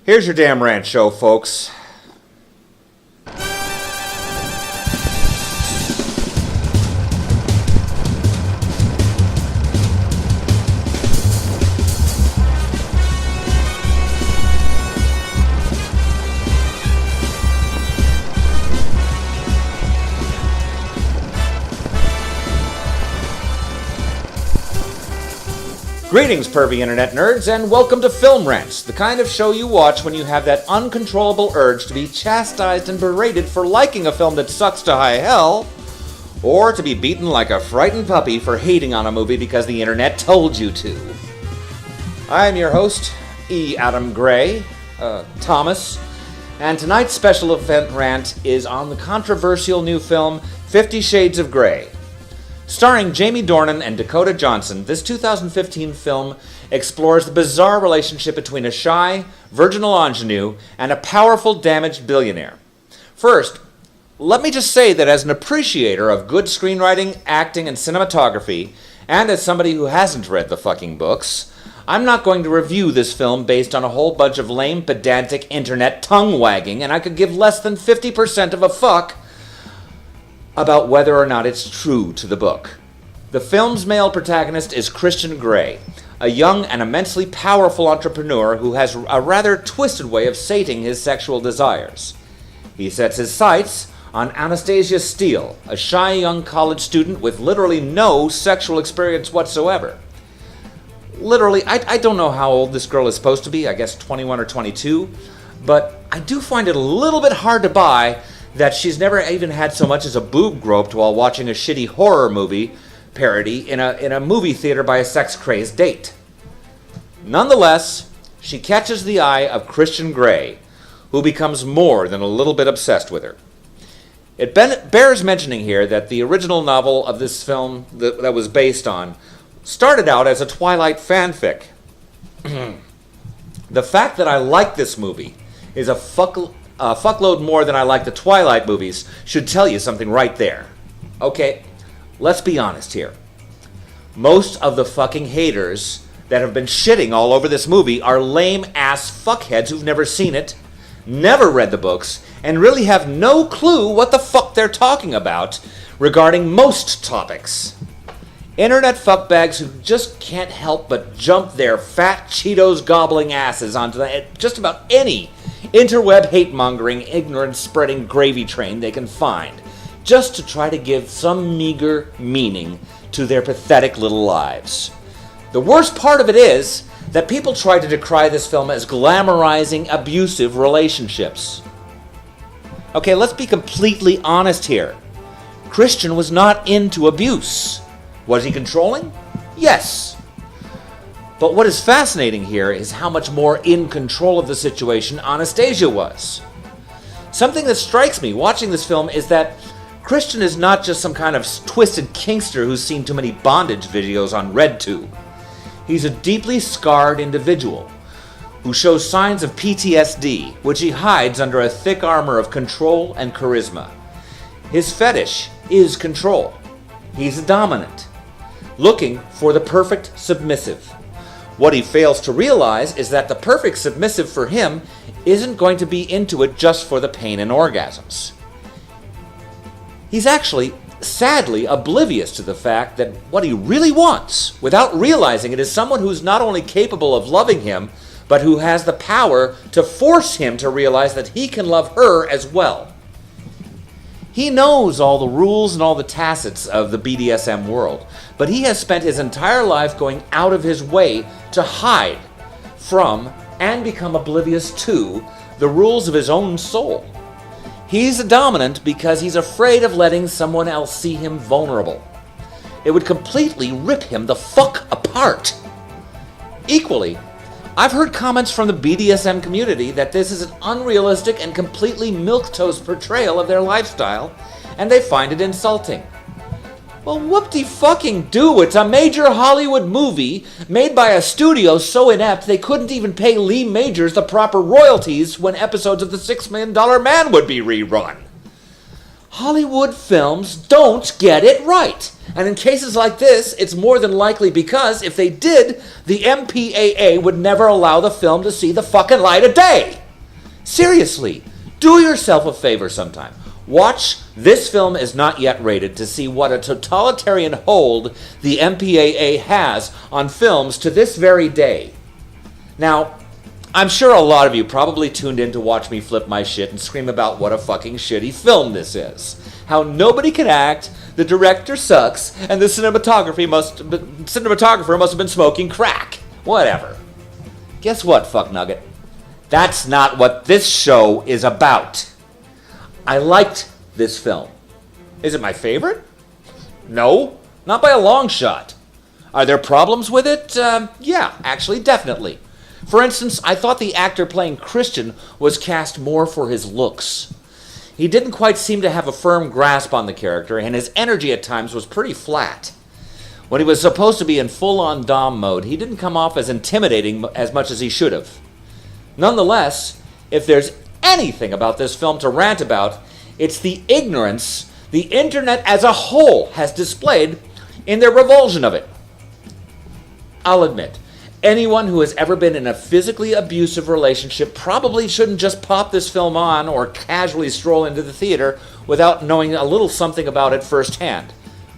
Here's your damn rant show, folks. Greetings, pervy internet nerds, and welcome to Film Rants, the kind of show you watch when you have that uncontrollable urge to be chastised and berated for liking a film that sucks to high hell, or to be beaten like a frightened puppy for hating on a movie because the internet told you to. I am your host, E. Adam Gray, Thomas, and tonight's special event rant is on the controversial new film 50 Shades of Grey. Starring Jamie Dornan and Dakota Johnson, this 2015 film explores the bizarre relationship between a shy, virginal ingenue and a powerful, damaged billionaire. First, let me just say that as an appreciator of good screenwriting, acting, and cinematography, and as somebody who hasn't read the fucking books, I'm not going to review this film based on a whole bunch of lame, pedantic internet tongue-wagging, and I could give less than 50% of a fuck about whether or not it's true to the book. The film's male protagonist is Christian Grey, a young and immensely powerful entrepreneur who has a rather twisted way of sating his sexual desires. He sets his sights on Anastasia Steele, a shy young college student with literally no sexual experience whatsoever. Literally, I don't know how old this girl is supposed to be, I guess 21 or 22, but I do find it a little bit hard to buy that she's never even had so much as a boob groped while watching a shitty horror movie parody in a movie theater by a sex-crazed date. Nonetheless, she catches the eye of Christian Grey, who becomes more than a little bit obsessed with her. It bears mentioning here that the original novel of this film that was based on started out as a Twilight fanfic. The fact that I like this movie is a fuckload more than I like the Twilight movies should tell you something right there. Okay, let's be honest here. Most of the fucking haters that have been shitting all over this movie are lame-ass fuckheads who've never seen it, never read the books, and really have no clue what the fuck they're talking about regarding most topics. Internet fuckbags who just can't help but jump their fat Cheetos-gobbling asses onto just about any interweb hate-mongering, ignorance-spreading gravy train they can find, just to try to give some meager meaning to their pathetic little lives. The worst part of it is that people try to decry this film as glamorizing abusive relationships. Okay, let's be completely honest here. Christian was not into abuse. Was he controlling? Yes. But what is fascinating here is how much more in control of the situation Anastasia was. Something that strikes me watching this film is that Christian is not just some kind of twisted kinkster who's seen too many bondage videos on RedTube. He's a deeply scarred individual who shows signs of PTSD, which he hides under a thick armor of control and charisma. His fetish is control. He's a dominant, looking for the perfect submissive. What he fails to realize is that the perfect submissive for him isn't going to be into it just for the pain and orgasms. He's actually, sadly, oblivious to the fact that what he really wants, without realizing it, is someone who's not only capable of loving him, but who has the power to force him to realize that he can love her as well. He knows all the rules and all the tacits of the BDSM world, but he has spent his entire life going out of his way to hide from and become oblivious to the rules of his own soul. He's a dominant because he's afraid of letting someone else see him vulnerable. It would completely rip him the fuck apart. Equally, I've heard comments from the BDSM community that this is an unrealistic and completely milquetoast portrayal of their lifestyle, and they find it insulting. Well, whoop-de-fucking-do, it's a major Hollywood movie made by a studio so inept they couldn't even pay Lee Majors the proper royalties when episodes of The $6 Million Man would be rerun. Hollywood films don't get it right. And in cases like this, it's more than likely because if they did, the MPAA would never allow the film to see the fucking light of day. Seriously, do yourself a favor sometime. Watch This Film Is Not Yet Rated to see what a totalitarian hold the MPAA has on films to this very day. Now, I'm sure a lot of you probably tuned in to watch me flip my shit and scream about what a fucking shitty film this is. How nobody can act, the director sucks, and the cinematographer must have been smoking crack. Whatever. Guess what, fucknugget? That's not what this show is about. I liked this film. Is it my favorite? No, not by a long shot. Are there problems with it? Yeah, actually, definitely. For instance, I thought the actor playing Christian was cast more for his looks. He didn't quite seem to have a firm grasp on the character, and his energy at times was pretty flat. When he was supposed to be in full-on Dom mode, he didn't come off as intimidating as much as he should have. Nonetheless, if there's anything about this film to rant about, it's the ignorance the internet as a whole has displayed in their revulsion of it. I'll admit, anyone who has ever been in a physically abusive relationship probably shouldn't just pop this film on or casually stroll into the theater without knowing a little something about it firsthand.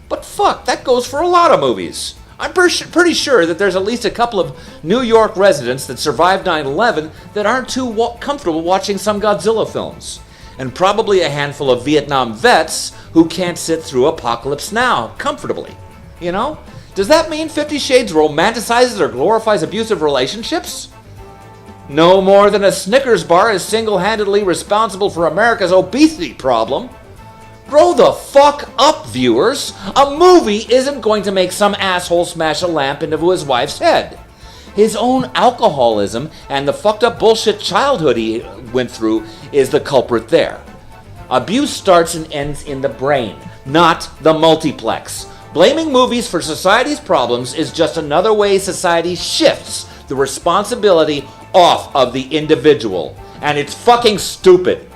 But fuck, that goes for a lot of movies. I'm pretty sure that there's at least a couple of New York residents that survived 9/11 that aren't too comfortable watching some Godzilla films. And probably a handful of Vietnam vets who can't sit through Apocalypse Now comfortably. You know? Does that mean 50 Shades romanticizes or glorifies abusive relationships? No more than a Snickers bar is single-handedly responsible for America's obesity problem. Grow the fuck up, viewers. A movie isn't going to make some asshole smash a lamp into his wife's head. His own alcoholism and the fucked up bullshit childhood he went through is the culprit there. Abuse starts and ends in the brain, not the multiplex. Blaming movies for society's problems is just another way society shifts the responsibility off of the individual. And it's fucking stupid.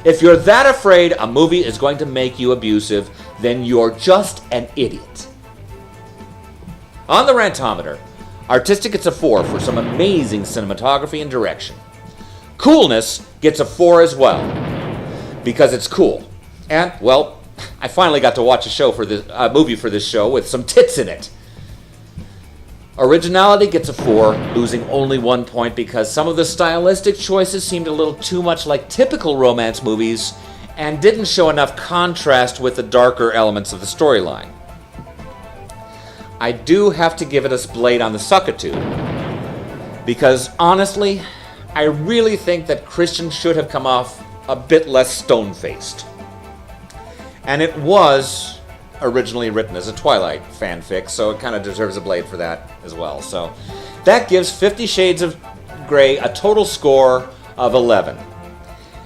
If you're that afraid a movie is going to make you abusive, then you're just an idiot. On the Rantometer, Artistic gets a 4 for some amazing cinematography and direction. Coolness gets a 4 as well, because it's cool. And, well, I finally got to watch a movie for this show with some tits in it. Originality gets a 4, losing only 1 point because some of the stylistic choices seemed a little too much like typical romance movies and didn't show enough contrast with the darker elements of the storyline. I do have to give it a blade on the suckitude, because honestly, I really think that Christian should have come off a bit less stone-faced. And it was originally written as a Twilight fanfic, so it kind of deserves a blade for that as well. So that gives 50 Shades of Grey a total score of 11.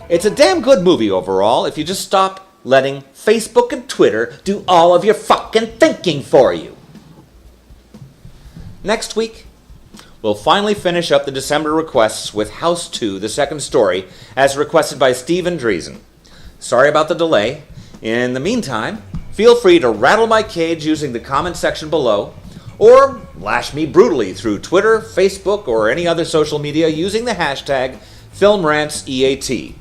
It's a damn good movie overall if you just stop letting Facebook and Twitter do all of your fucking thinking for you. Next week, we'll finally finish up the December requests with House 2, the second story, as requested by Stephen Driesen. Sorry about the delay. In the meantime, feel free to rattle my cage using the comment section below, or lash me brutally through Twitter, Facebook, or any other social media using the hashtag FilmRantsEAT.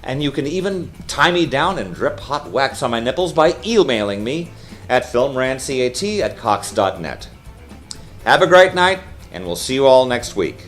And you can even tie me down and drip hot wax on my nipples by emailing me at filmrantseat@cox.net. Have a great night, and we'll see you all next week.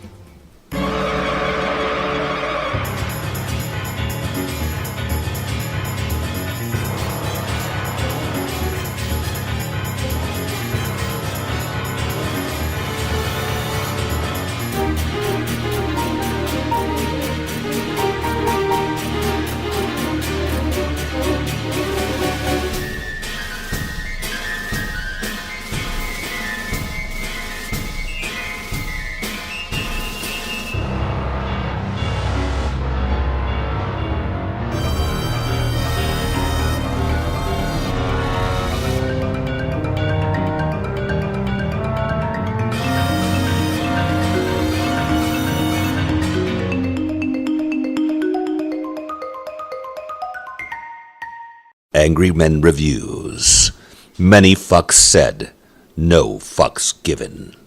Angry Men Reviews. Many fucks said, no fucks given.